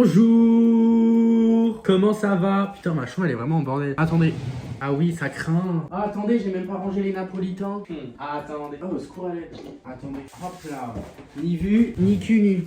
Bonjour. Comment ça va? Putain, ma chambre elle est vraiment en bordel. Attendez. Ah oui, ça craint. Ah, attendez, j'ai même pas rangé les napolitains. Attendez. Oh, au secours à l'aide. Attendez. Hop là. Ni vu, ni cul nu.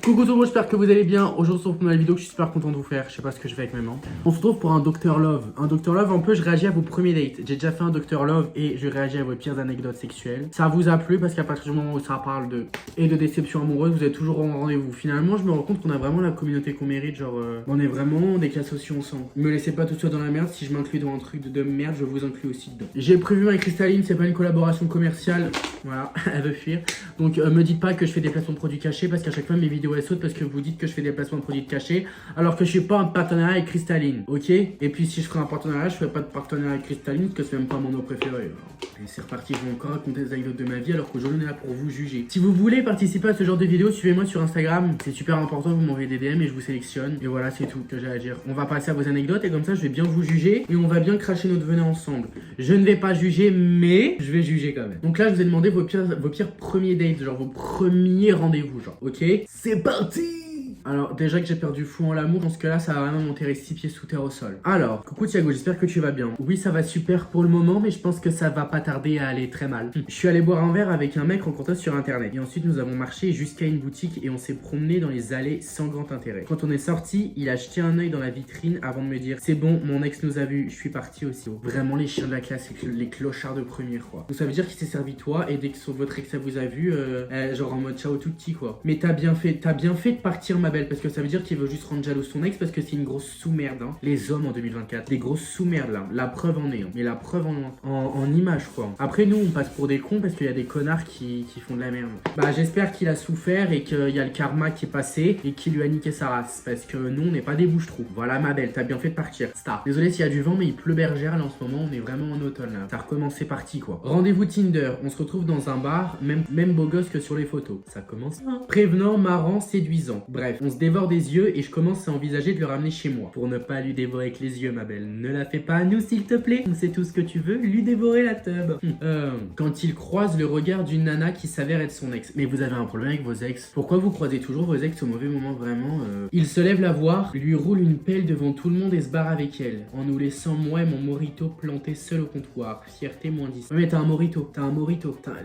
Coucou tout le monde, j'espère que vous allez bien. Aujourd'hui, on se retrouve pour une nouvelle vidéo que je suis super content de vous faire. Je sais pas ce que je fais avec mes mains. On se retrouve pour un Dr Love. Un Dr Love, un peu, je réagis à vos premiers dates. J'ai déjà fait un Dr Love et je réagis à vos pires anecdotes sexuelles. Ça vous a plu parce qu'à partir du moment où ça parle de déception amoureuse, vous êtes toujours en rendez-vous. Finalement, je me rends compte qu'on a vraiment la communauté qu'on mérite. Genre, on est vraiment des casses aussi ensemble. Me laissez pas tout seul dans la merde. Si je m'inclus dans un truc de merde, je vous inclus aussi dedans. J'ai prévu avec Cristalline, c'est pas une collaboration commerciale. Voilà, elle veut fuir. Donc, me dites pas que je fais des placements de produits cachés parce qu'à chaque fois mes vidéos elles sautent parce que vous dites que je fais des placements de produits cachés alors que je suis pas en partenariat avec Cristalline, ok? Et puis si je ferais un partenariat, je ferais pas de partenariat avec Cristalline parce que c'est même pas mon eau préférée. Et c'est reparti, je vais encore raconter des anecdotes de ma vie alors qu'aujourd'hui on est là pour vous juger. Si vous voulez participer à ce genre de vidéo, suivez-moi sur Instagram, c'est super important, vous m'envoyez des DM et je vous sélectionne. Et voilà, c'est tout que j'ai à dire. On va passer à vos anecdotes et comme ça je vais bien vous juger et on va bien cracher notre venin ensemble. Je ne vais pas juger, mais je vais juger quand même. Donc là je vous ai demandé vos pires premiers dates, genre vos premiers rendez-vous, genre, ok? C'est parti! Alors déjà que j'ai perdu fou en l'amour, je pense que là ça va vraiment m'enterrer 6 pieds sous terre au sol. Alors, coucou Thiago, j'espère que tu vas bien. Oui, ça va super pour le moment, mais je pense que ça va pas tarder à aller très mal. Je suis allé boire un verre avec un mec rencontré sur internet. Et ensuite nous avons marché jusqu'à une boutique et on s'est promené dans les allées sans grand intérêt. Quand on est sorti, il a jeté un œil dans la vitrine avant de me dire: c'est bon, mon ex nous a vus, je suis parti aussi. Vraiment les chiens de la classe, les clochards de première quoi. Donc ça veut dire qu'il s'est servi de toi et dès que votre ex vous a vu, genre en mode ciao tout petit quoi. Mais t'as bien fait de partir ma belle. Parce que ça veut dire qu'il veut juste rendre jaloux son ex parce que c'est une grosse sous-merde hein. Les hommes en 2024, des grosses sous-merdes là. La preuve en est hein. Mais la preuve en image quoi. Après nous on passe pour des cons parce qu'il y a des connards qui font de la merde. Bah j'espère qu'il a souffert et qu'il y a le karma qui est passé et qui lui a niqué sa race. Parce que nous on n'est pas des bouches-trous. Voilà ma belle, t'as bien fait de partir. Star. Désolé s'il y a du vent mais il pleut bergère là en ce moment. On est vraiment en automne là. Ça recommence, c'est parti quoi. Rendez-vous Tinder. On se retrouve dans un bar, même beau gosse que sur les photos. Ça commence. Prévenant, marrant, séduisant. Bref, on se dévore des yeux et je commence à envisager de le ramener chez moi. Pour ne pas lui dévorer avec les yeux ma belle. Ne la fais pas à nous s'il te plaît. C'est tout ce que tu veux, lui dévorer la teub. Quand il croise le regard d'une nana qui s'avère être son ex. Mais vous avez un problème avec vos ex. Pourquoi vous croisez toujours vos ex au mauvais moment vraiment Il se lève la voir, lui roule une pelle devant tout le monde et se barre avec elle. En nous laissant moi et mon morito planté seul au comptoir. Fierté moins 10. Ouais mais t'as un morito.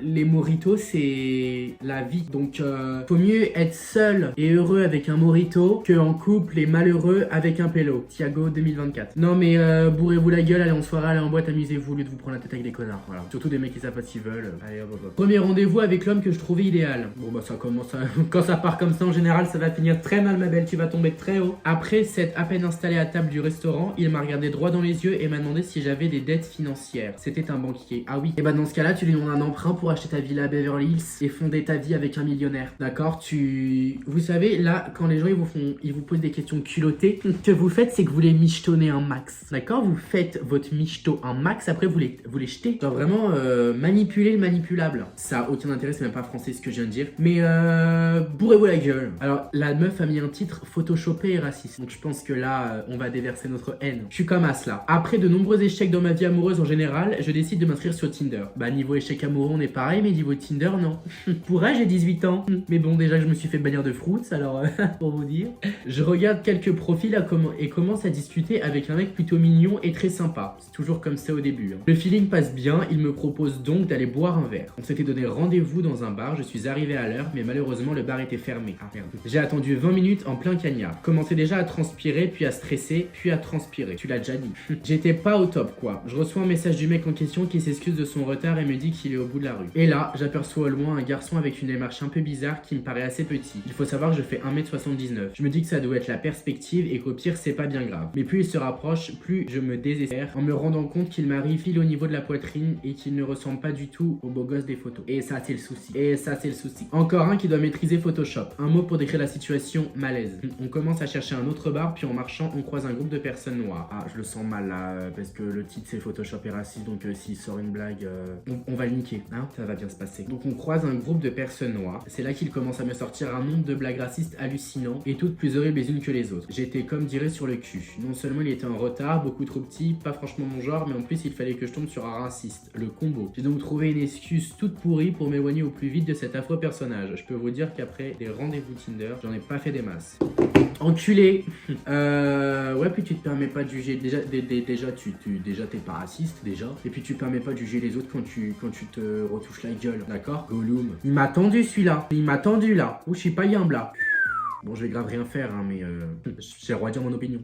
Les moritos c'est la vie. Donc faut mieux être seul et heureux avec un morito que en couple et malheureux avec un pélo. Thiago 2024. Non mais bourrez-vous la gueule, allez en soirée, allez en boîte, amusez-vous au lieu de vous prendre la tête avec des connards. Voilà. Surtout des mecs qui savent pas s'ils veulent. Allez hop hop hop. Premier rendez-vous avec l'homme que je trouvais idéal. Bon bah ça commence à... Quand ça part comme ça en général ça va finir très mal ma belle, tu vas tomber très haut. Après s'être à peine installé à table du restaurant, il m'a regardé droit dans les yeux et m'a demandé si j'avais des dettes financières. C'était un banquier. Ah oui. Et bah dans ce cas-là tu lui demandes un emprunt pour acheter ta villa à Beverly Hills et fonder ta vie avec un millionnaire. D'accord? Vous savez là quand les gens ils vous posent des questions culottées, ce que vous faites c'est que vous les michetonnez un max, d'accord? Vous faites votre michetot un max, après vous les jetez. Genre vraiment manipuler le manipulable. Ça a aucun intérêt, c'est même pas français ce que je viens de dire. Mais bourrez-vous la gueule. Alors la meuf a mis un titre photoshopé et raciste. Donc je pense que là on va déverser notre haine. Je suis comme as là. Après de nombreux échecs dans ma vie amoureuse en général, je décide de m'inscrire sur Tinder. Bah niveau échec amoureux on est pareil, mais niveau Tinder non. Pour elle j'ai 18 ans. Mais bon déjà je me suis fait bannir de fruits, alors pour vous dire. Je regarde quelques profils et commence à discuter avec un mec plutôt mignon et très sympa. C'est toujours comme ça au début. Le feeling passe bien, il me propose donc d'aller boire un verre. On s'était donné rendez-vous dans un bar, je suis arrivé à l'heure, mais malheureusement le bar était fermé. Ah merde. J'ai attendu 20 minutes en plein cagnard. Commençais déjà à transpirer, puis à stresser, puis à transpirer. Tu l'as déjà dit. J'étais pas au top quoi. Je reçois un message du mec en question qui s'excuse de son retard et me dit qu'il est au bout de la rue. Et là, j'aperçois au loin un garçon avec une démarche un peu bizarre qui me paraît assez petit. Il faut savoir que je fais 1m79. Je me dis que ça doit être la perspective et qu'au pire c'est pas bien grave. Mais plus il se rapproche, plus je me désespère en me rendant compte qu'il m'arrive pile au niveau de la poitrine et qu'il ne ressemble pas du tout au beau gosse des photos. Et ça c'est le souci. Encore un qui doit maîtriser Photoshop. Un mot pour décrire la situation, malaise. On commence à chercher un autre bar, puis en marchant on croise un groupe de personnes noires. Ah je le sens mal là parce que le titre c'est Photoshop et raciste, donc s'il sort une blague on va le niquer hein, ça va bien se passer. Donc on croise un groupe de personnes noires. C'est là qu'il commence à me sortir un nombre de blagues racistes hallucinants et toutes plus horribles les unes que les autres. J'étais comme dirait sur le cul. Non seulement il était en retard, beaucoup trop petit, pas franchement mon genre, mais en plus il fallait que je tombe sur un raciste. Le combo. J'ai donc trouvé une excuse toute pourrie pour m'éloigner au plus vite de cet affreux personnage. Je peux vous dire qu'après des rendez-vous Tinder, j'en ai pas fait des masses. Enculé. Ouais, puis tu te permets pas de juger. Déjà, déjà t'es pas raciste, déjà. Et puis tu te permets pas de juger les autres quand tu te retouches la gueule, d'accord? Gollum. Il m'a tendu celui-là. Il m'a tendu là. Ou je suis pas yam là. Bon, je vais grave rien faire, hein, mais j'ai le droit de dire mon opinion.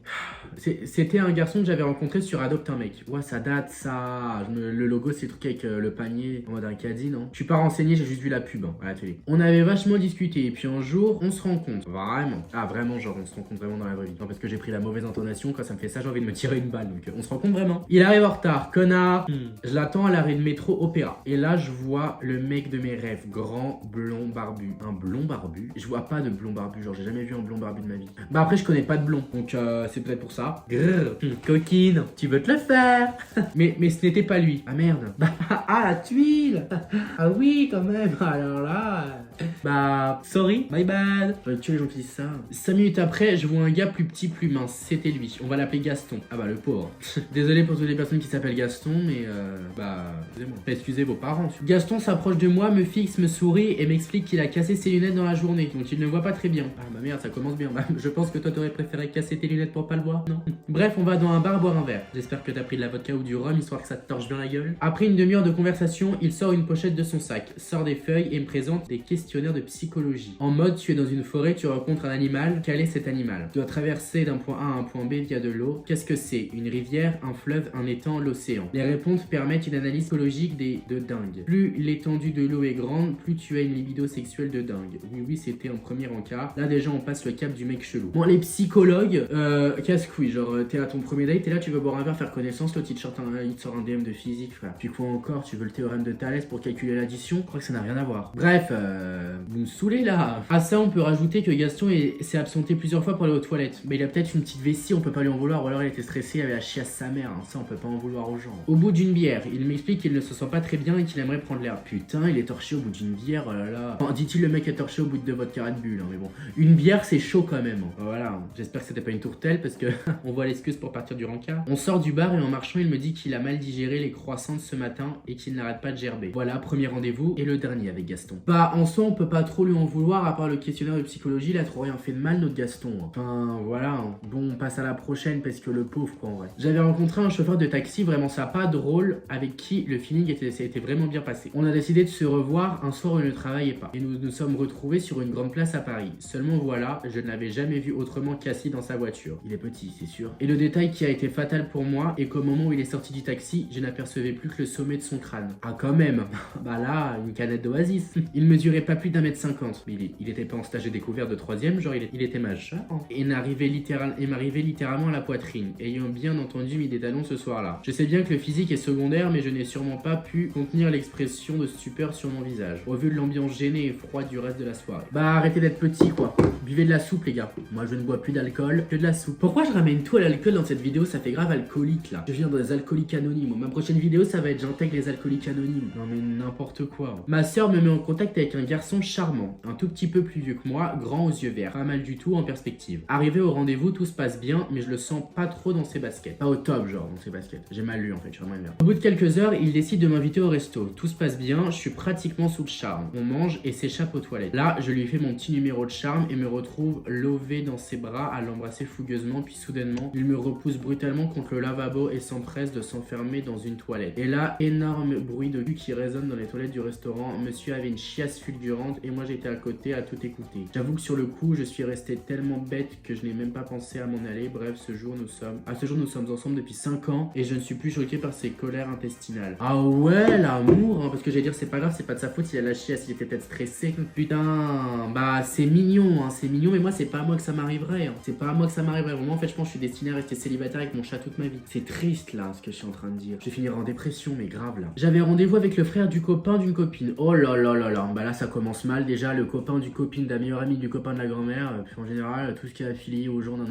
C'était un garçon que j'avais rencontré sur Adopte un mec. Ouais, ça date, ça. Le logo, c'est le truc avec le panier en mode un caddie, non? Je suis pas renseigné, j'ai juste vu la pub à la télé. On avait vachement discuté, et puis un jour, on se rencontre. Vraiment. Ah, vraiment, genre, on se rencontre vraiment dans la vraie vie. Non, parce que j'ai pris la mauvaise intonation, quand ça me fait ça, j'ai envie de me tirer une balle. Donc, on se rencontre vraiment. Il arrive en retard, connard. Je l'attends à l'arrêt de métro Opéra. Et là, je vois le mec de mes rêves, grand, blond, barbu. Un blond barbu? Je vois pas de blond barbu, genre, j'ai jamais vu un blond barbu de ma vie. Bah après je connais pas de blond, donc c'est peut-être pour ça. Grrr, coquine, tu veux te le faire? mais ce n'était pas lui. Ah merde. Bah ah la tuile. Ah oui quand même. Alors là. Bah sorry, my bad. J'aurais tué les gens qui disent ça. 5 minutes après, je vois un gars plus petit, plus mince. C'était lui. On va l'appeler Gaston. Ah bah le pauvre. Désolé pour toutes les personnes qui s'appellent Gaston, mais excusez-moi. Excusez vos parents. Gaston s'approche de moi, me fixe, me sourit et m'explique qu'il a cassé ses lunettes dans la journée, donc il ne voit pas très bien. Ah bah merde, ça commence bien. Bah, je pense que toi t'aurais préféré casser tes lunettes pour pas le voir, non? Bref, on va dans un bar boire un verre. J'espère que t'as pris de la vodka ou du rhum histoire que ça te torche bien la gueule. Après une demi-heure de conversation, il sort une pochette de son sac, sort des feuilles et me présente des questionnaires de psychologie. En mode, tu es dans une forêt, tu rencontres un animal, quel est cet animal? Tu dois traverser d'un point A à un point B via de l'eau. Qu'est-ce que c'est? Une rivière, un fleuve, un étang, l'océan. Les réponses permettent une analyse psychologique de dingue. Plus l'étendue de l'eau est grande, plus tu as une libido sexuelle de dingue. Oui, c'était un premier encart. Là déjà on passe le cap du mec chelou. Bon, les psychologues, casse-couille, genre t'es à ton premier date, t'es là, tu veux boire un verre, faire connaissance, l'autre il te sort un DM de physique, frère. Puis quoi encore, tu veux le théorème de Thalès pour calculer l'addition? Je crois que ça n'a rien à voir. Bref, vous me saoulez là. À ça, on peut rajouter que Gaston s'est absenté plusieurs fois pour aller aux toilettes. Mais il a peut-être une petite vessie, on peut pas lui en vouloir, ou alors il était stressé, il avait la chiasse sa mère, hein. Ça on peut pas en vouloir aux gens. Au bout d'une bière, il m'explique qu'il ne se sent pas très bien et qu'il aimerait prendre l'air. Putain, il est torché au bout d'une bière, oh là là. Enfin, dit-il, le mec est torché au bout de votre carré de bulle, hein, mais bon. Une bière, c'est chaud quand même. Hein. Voilà, j'espère que c'était pas une tourtelle parce que on voit l'excuse pour partir du rencard. On sort du bar et en marchant, il me dit qu'il a mal digéré les croissants de ce matin et qu'il n'arrête pas de gerber. Voilà, premier rendez-vous et le dernier avec Gaston. Bah, en soi, on peut pas trop lui en vouloir à part le questionnaire de psychologie, il a trop rien fait de mal, notre Gaston. Enfin, voilà. Hein. Bon, on passe à la prochaine parce que le pauvre, quoi, en vrai. J'avais rencontré un chauffeur de taxi vraiment sympa, drôle, avec qui le feeling était vraiment bien passé. On a décidé de se revoir un soir où il ne travaillait pas et nous nous sommes retrouvés sur une grande place à Paris. Seulement voilà, je ne l'avais jamais vu autrement qu'assis dans sa voiture. Il est petit, c'est sûr. Et le détail qui a été fatal pour moi est qu'au moment où il est sorti du taxi, je n'apercevais plus que le sommet de son crâne. Ah quand même. Bah là, une canette d'Oasis. Il mesurait pas plus d'1m50. Mais il était pas en stage de découverte de 3ème, genre il était majeur. Et m'arrivait littéralement à la poitrine, ayant bien entendu mis des talons ce soir-là. Je sais bien que le physique est secondaire, mais je n'ai sûrement pas pu contenir l'expression de stupeur sur mon visage. Au vu de l'ambiance gênée et froide du reste de la soirée. Bah arrêtez d'être petit quoi. Buvez de la soupe les gars. Moi je ne bois plus d'alcool que de la soupe. Pourquoi je ramène tout à l'alcool dans cette vidéo? Ça fait grave alcoolique là. Je viens dans les alcooliques anonymes. Ma prochaine vidéo ça va être j'intègre les alcooliques anonymes. Non mais n'importe quoi. Ma soeur me met en contact avec un garçon charmant. Un tout petit peu plus vieux que moi, grand aux yeux verts. Pas mal du tout en perspective. Arrivé au rendez-vous, tout se passe bien, mais je le sens pas trop dans ses baskets. Pas au top genre dans ses baskets. J'ai mal lu en fait, je suis vraiment énervé. Au bout de quelques heures, il décide de m'inviter au resto. Tout se passe bien, je suis pratiquement sous le charme. On mange et s'échappe aux toilettes. Là, je lui fais mon petit numéro de charme et me retrouve lové dans ses bras à l'embrasser fougueusement, puis soudainement, il me repousse brutalement contre le lavabo et s'empresse de s'enfermer dans une toilette. Et là, énorme bruit de cul qui résonne dans les toilettes du restaurant. Monsieur avait une chiasse fulgurante et moi j'étais à côté à tout écouter. J'avoue que sur le coup, je suis resté tellement bête que je n'ai même pas pensé à m'en aller. Bref, à ce jour, nous sommes ensemble depuis 5 ans et je ne suis plus choqué par ses colères intestinales. Ah ouais, l'amour, hein, parce que j'allais dire c'est pas grave, c'est pas de sa faute, il a la chiasse, il était peut-être stressé. Putain, bah c'est mignon, hein, c'est mignon, mais moi c'est pas à moi que ça m'arriverait. Hein. C'est pas à moi que ça m'arriverait. Vraiment, en fait, je pense que je suis destiné à rester célibataire avec mon chat toute ma vie. C'est triste là, ce que je suis en train de dire. Je vais finir en dépression, mais grave là. J'avais rendez-vous avec le frère du copain d'une copine. Oh là là là là, bah là ça commence mal déjà. Le copain du copine, d'un meilleur ami du copain de la grand-mère. En général, tout ce qui est affilié aux gens, non.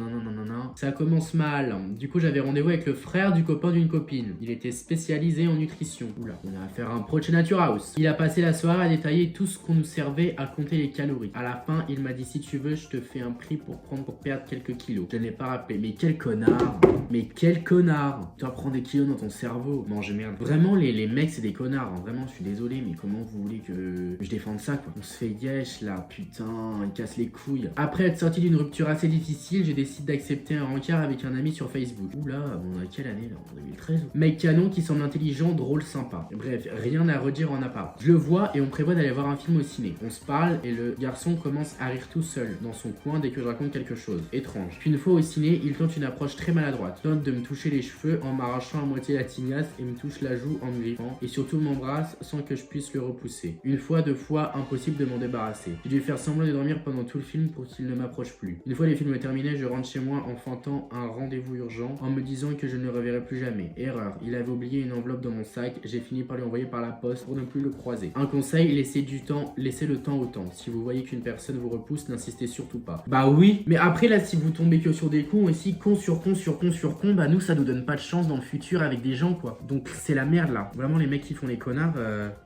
Ça commence mal. Du coup, j'avais rendez-vous avec le frère du copain d'une copine. Il était spécialisé en nutrition. Oula, on a affaire à un pro de chez Nature House. Il a passé la soirée à détailler tout ce qu'on nous servait, à compter les calories. À la fin, il m'a dit si tu veux, je te fais un prix pour perdre quelques kilos. Je n'ai pas rappelé. Mais quel connard! Mais quel connard! Tu vas prendre des kilos dans ton cerveau. Mange merde. Vraiment, les mecs, c'est des connards. Hein. Vraiment, je suis désolé, mais comment vous voulez que je défende ça quoi. On se fait yesh là, putain, il casse les couilles. Après être sorti d'une rupture assez difficile, je décide d'accepter un rencard avec un ami sur Facebook. Oula, on a quelle année là? En 2013. Mec canon qui semble intelligent, drôle, sympa. Bref, rien à redire en appart. Je le vois et on prévoit d'aller voir un film au ciné. On se parle et le garçon commence à rire tout seul dans son coin dès que je raconte quelque chose. Étrange. Puis une fois au ciné, il tente une approche très maladroite. Tente de me toucher les cheveux en m'arrachant à moitié la tignasse et me touche la joue en me griffant. Et surtout m'embrasse sans que je puisse le repousser. Une fois, deux fois, impossible de m'en débarrasser. J'ai dû faire semblant de dormir pendant tout le film pour qu'il ne m'approche plus. Une fois les films terminés, je rentre chez moi en feintant un rendez-vous urgent en me disant que je ne le reverrai plus jamais. Erreur, il avait oublié une enveloppe dans mon sac, j'ai fini par lui envoyer par la poste pour ne plus le croiser. Un conseil, laissez le temps au temps. Si vous voyez qu'une personne vous repousse, n'insistez surtout pas. Bah oui, mais après là, si vous tombez que sur des cons aussi, con sur con sur con sur con, bah nous ça nous donne pas de chance dans le futur avec des gens quoi. Donc c'est la merde là. Vraiment les mecs qui font les connards,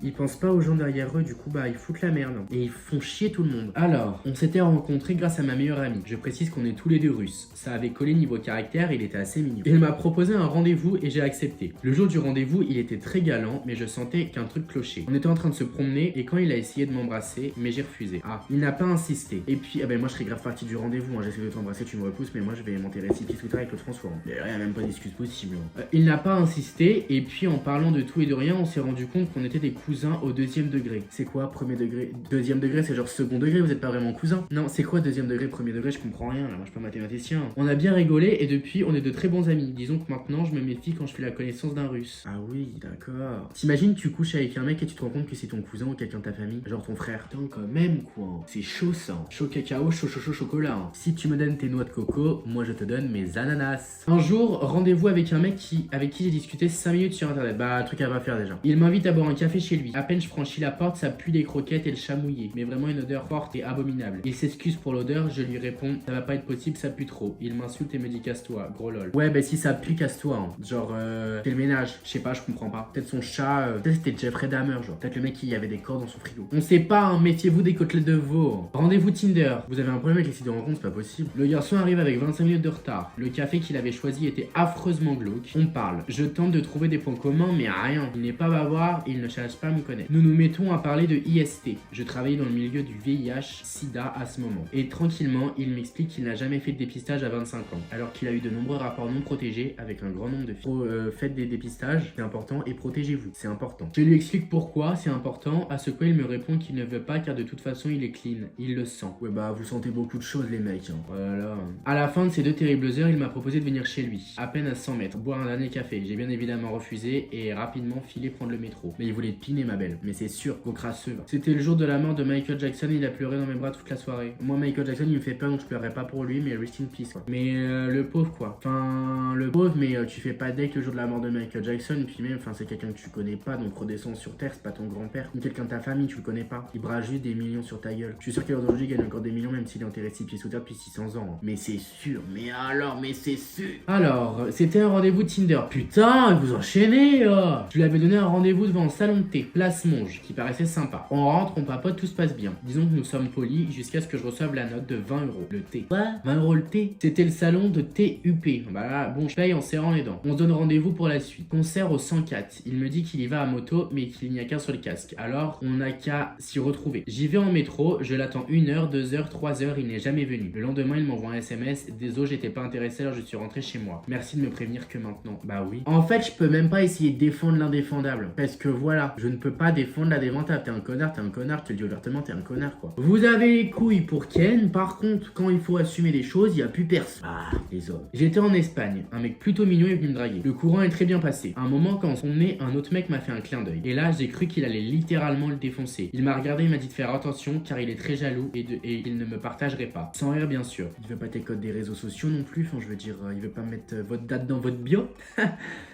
ils pensent pas aux gens derrière eux, du coup bah ils foutent la merde. Et ils font chier tout le monde. Alors, on s'était rencontrés grâce à ma meilleure amie. Je précise qu'on est tous les deux russes. Ça avait collé niveau caractère, il était assez mignon. Il m'a proposé un rendez-vous et j'ai accepté. Le jour du rendez-vous, il était très galant, mais je sentais qu'un truc clochait. On était en train de se promener et quand il a essayé de m'embrasser, mais j'ai refusé. Ah, il n'a pas insisté. Et puis, ah ben moi je serais grave partie du rendez-vous, hein. J'essaie de t'embrasser, tu me repousses, mais moi je vais m'enterrer si pieds sous terre avec le transforme. Il n'y a même pas d'excuse possible. Il n'a pas insisté et puis en parlant de tout et de rien, on s'est rendu compte qu'on était des cousins au 2e degré. C'est quoi premier degré? 2e degré, c'est genre second degré, vous êtes pas vraiment cousins? Non, c'est quoi 2e degré, 1er degré? Je comprends rien là, moi je suis pas mathématicien. On a bien rigolé et depuis on est de très bons amis. Disons que maintenant je me méfie quand je fais la connaissance d'un russe. Ah oui, d'accord. T'imagines, tu couches avec un mec et tu te rends compte que c'est ton cousin ou quelqu'un de ta famille, genre ton frère. Putain, quand même quoi. C'est chaud ça. Chaud cacao, chaud chocolat. Hein. Si tu me donnes tes noix de coco, moi je te donne mes ananas. Un jour, rendez-vous avec un mec avec qui j'ai discuté 5 minutes sur internet. Bah, truc à pas faire déjà. Il m'invite à boire un café chez lui. À peine je franchis la porte, ça pue les croquettes et le chat mouillé. Mais vraiment une odeur forte et abominable. Il s'excuse pour l'odeur, je lui réponds ça va pas être possible, ça pue trop. Il m'insulte et me dit casse-toi, gros lol. Ouais, bah si ça pue, casse-toi. Hein. Genre, fais le ménage. Je sais pas, je comprends pas. Peut-être son chat, peut-être c'était Jeffrey Dahmer, genre. Peut-être le mec qui avait des corps dans son frigo. On sait pas, hein, méfiez-vous des côtelettes de veau. Rendez-vous Tinder. Vous avez un problème avec les sites de rencontres, c'est pas possible. Le garçon arrive avec 25 minutes de retard. Le café qu'il avait choisi était affreusement glauque. On parle. Je tente de trouver des points communs, mais rien. Il n'est pas bavard et il ne cherche pas à me connaître. Nous nous mettons à parler de IST. Je travaillais dans le milieu du VIH-Sida à ce moment. Et tranquillement, il m'explique qu'il n'a jamais fait de dépistage à 25 ans, alors qu'il a eu de nombreux rapports non protégés avec un grand nombre de filles. Faites des dépistages, c'est important, et protégez-vous, c'est important. Je lui explique pourquoi c'est important, à ce quoi il me répond qu'il ne veut pas car de toute façon il est clean, il le sent. Ouais bah vous sentez beaucoup de choses les mecs, hein. Voilà. À la fin de ces 2 terribles heures, il m'a proposé de venir chez lui, à peine à 100 mètres, boire un dernier café. J'ai bien évidemment refusé et rapidement filé prendre le métro. Mais il voulait te piner ma belle, mais c'est sûr, gros crasseux. C'était le jour de la mort de Michael Jackson, il a pleuré dans mes bras toute la soirée. Moi Michael Jackson il me fait peur donc je pleurerai pas pour lui, mais rest in peace quoi. Mais le pauvre quoi. Enfin le pauvre, mais tu fais pas deck le jour de la mort de Michael Jackson, puis même enfin c'est quelqu'un que tu connais pas, donc redescends sur terre, c'est pas ton grand-père, ni quelqu'un de ta famille, tu le connais pas. Il brasse juste des millions sur ta gueule. Je suis sûr qu'à aujourd'hui il gagne encore des millions même s'il est enterré 6 pieds sous terre depuis 600 ans. Hein. Mais c'est sûr, mais c'est sûr. Alors, c'était un rendez-vous Tinder. Putain, vous enchaînez Je lui avais donné un rendez-vous devant un salon de thé, place Monge, qui paraissait sympa. On rentre, on papote, tout se passe bien. Disons que nous sommes polis jusqu'à ce que je reçoive la note de 20 €. Le thé. Quoi 20 € le thé? C'était le salon de thé UP. Bah là, bon, je paye en serrant les dents. On se donne rendez-vous pour la suite. Concert au 104. Il me dit qu'il y va à moto, mais qu'il n'y a qu'un seul casque. Alors, on n'a qu'à s'y retrouver. J'y vais en métro, je l'attends 1 heure, 2 heures, 3 heures, il n'est jamais venu. Le lendemain, il m'envoie un SMS. Désolé, j'étais pas intéressé, alors je suis rentré chez moi. Merci de me prévenir que maintenant. Bah oui. En fait, je peux même pas essayer de défendre l'indéfendable. Parce que voilà, je ne peux pas défendre la déventable. T'es un connard, je te le dis ouvertement, t'es un connard quoi. Vous avez les couilles pour Ken, par contre, quand il faut assumer les choses, il y a plus personne. Ah, les hommes. J'étais en Espagne, un mec plutôt mignon est venu me draguer. Le courant est très bien passé. À un moment, quand on est, un autre mec m'a fait un clin d'œil. Et là, j'ai cru qu'il allait littéralement le défoncer. Il m'a regardé, il m'a dit de faire attention car il est très jaloux et il ne me partagerait pas. Sans rire, bien sûr. Il veut pas tes codes des réseaux sociaux non plus, enfin, je veux dire, il veut pas mettre votre date dans votre bio.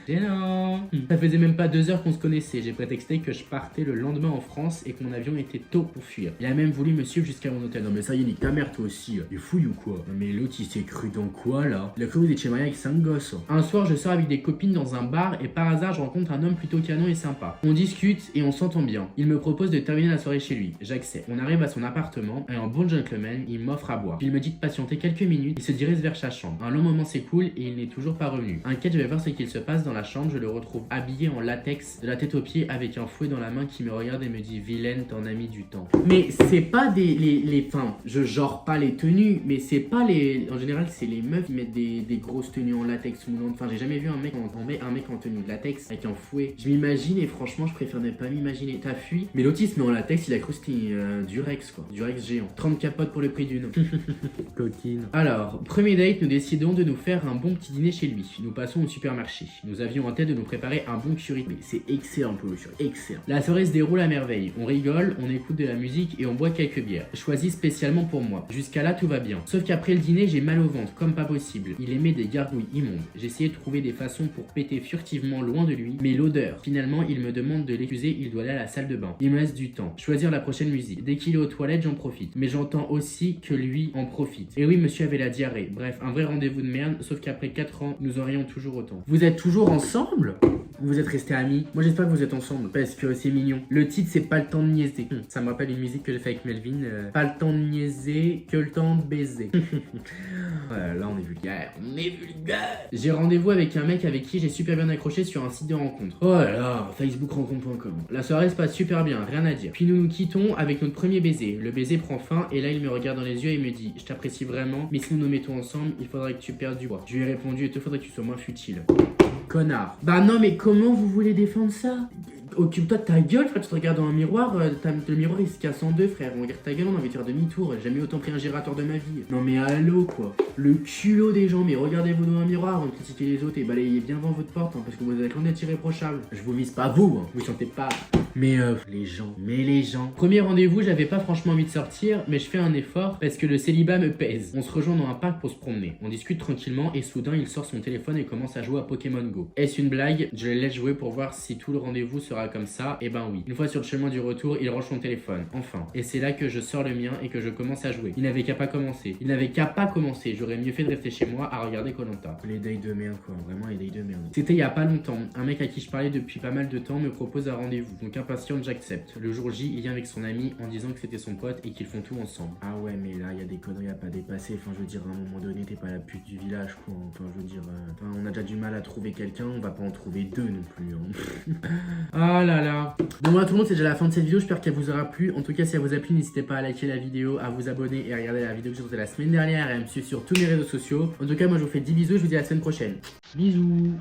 Gênant. Ça faisait même pas 2 heures qu'on se connaissait. J'ai prétexté que je partais le lendemain en France et que mon avion était tôt pour fuir. Il a même voulu me suivre jusqu'à mon hôtel. Non mais ça y est, nique ta mère toi aussi. Il est fouille ou quoi? Non mais l'autre il s'est cru dans quoi là? Il a cru que vous étiez marié avec 5 gosses. Un soir je sors avec des copines dans un bar et par hasard je rencontre un homme plutôt canon et sympa. On discute et on s'entend bien. Il me propose de terminer la soirée chez lui. J'accepte. On arrive à son appartement et en bon gentleman, il m'offre à boire. Il me dit de patienter quelques minutes. Il se dirige vers sa chambre. Un long moment s'écoule et il n'est toujours pas revenu. Inquiète, je vais voir ce qu'il se passe dans la chambre. Je le retrouve habillé en latex, de la tête aux pieds avec un fouet dans la main qui me regarde et me dit vilaine, t'en ami du temps. Mais c'est pas enfin, je genre pas les tenues, mais c'est pas les... En général, c'est les meufs qui mettent des grosses tenues en latex moulantes. Enfin, j'ai jamais vu un mec en tenue de latex avec un fouet. Je m'imagine et franchement, je préfère ne pas m'imaginer. T'as fui. Mais l'autisme, mais en latex, il a cru que c'était du Rex, quoi. Du Rex géant. 30 capotes pour le prix d'une. Coquine. Alors, premier date, nous décidons de nous faire un bon petit dîner chez lui. Nous passons au supermarché. Nous avions en tête de nous préparer un bon curry. Mais c'est excellent pour le curry. Excellent. La soirée se déroule à merveille. On rigole, on écoute de la musique et on boit quelques bières. Choisies spécialement pour moi. Jusqu'à là, tout va bien. Sauf qu'après le dîner, j'ai mal au ventre, comme pas possible. Il aimait des gargouilles immondes. J'essayais de trouver des façons pour péter furtivement loin de lui, mais l'odeur. Finalement, il me demande de l'excuser, il doit aller à la salle de bain. Il me laisse du temps. Choisir la prochaine musique. Dès qu'il est aux toilettes, j'en profite. Mais j'entends aussi que lui en profite. Et oui, monsieur avait la diarrhée. Bref, un vrai rendez-vous de merde, sauf qu'après 4 ans, nous en rions toujours autant. Vous êtes toujours ensemble ? Vous êtes restés amis? Moi j'espère que vous êtes ensemble parce que c'est mignon. Le titre c'est Pas le temps de niaiser. Ça me rappelle une musique que j'ai fait avec Melvin. Pas le temps de niaiser, que le temps de baiser. Voilà, là on est vulgaire. On est vulgaire. J'ai rendez-vous avec un mec avec qui j'ai super bien accroché sur un site de rencontre. Oh là là, facebookrencontre.com. La soirée se passe super bien, rien à dire. Puis nous nous quittons avec notre premier baiser. Le baiser prend fin et là il me regarde dans les yeux et me dit: je t'apprécie vraiment, mais si nous nous mettons ensemble, il faudrait que tu perdes du poids. Je lui ai répondu: il te faudrait que tu sois moins futile. Connard. Bah non mais comment vous voulez défendre ça? Occupe-toi de ta gueule, frère, tu te regardes dans un miroir, le miroir il se casse en deux, frère. On regarde ta gueule, on a envie de faire demi-tour. J'ai jamais autant pris un gérateur de ma vie. Non mais allô quoi. Le culot des gens, mais regardez-vous dans un miroir avant de critiquer les autres et balayez bien devant votre porte, hein, parce que vous êtes loin d'être irréprochable. Je vous vise pas vous, hein, vous sentez pas. Mais les gens. Premier rendez-vous, j'avais pas franchement envie de sortir, mais je fais un effort parce que le célibat me pèse. On se rejoint dans un parc pour se promener. On discute tranquillement et soudain il sort son téléphone et commence à jouer à Pokémon Go. Est-ce une blague? Je le laisse jouer pour voir si tout le rendez-vous sera comme ça. Et ben oui. Une fois sur le chemin du retour, il range son téléphone. Enfin. Et c'est là que je sors le mien et que je commence à jouer. Il n'avait qu'à pas commencer. J'aurais mieux fait de rester chez moi à regarder Koh-Lanta. Les dates de merde quoi. Vraiment les dates de merde. C'était il y a pas longtemps. Un mec à qui je parlais depuis pas mal de temps me propose un rendez-vous. Donc impatient, j'accepte. Le jour J, il vient avec son ami en disant que c'était son pote et qu'ils font tout ensemble. Ah ouais, mais là, il y a des conneries à pas dépasser. Enfin, je veux dire, à un moment donné, t'es pas la pute du village, quoi. Enfin, je veux dire, on a déjà du mal à trouver quelqu'un, on va pas en trouver deux non plus. Hein. Ah là là. Bon, voilà tout le monde, c'est déjà la fin de cette vidéo. J'espère qu'elle vous aura plu. En tout cas, si elle vous a plu, n'hésitez pas à liker la vidéo, à vous abonner et à regarder la vidéo que j'ai sortie la semaine dernière et à me suivre sur tous mes réseaux sociaux. En tout cas, moi, je vous fais 10 bisous et je vous dis à la semaine prochaine. Bisous.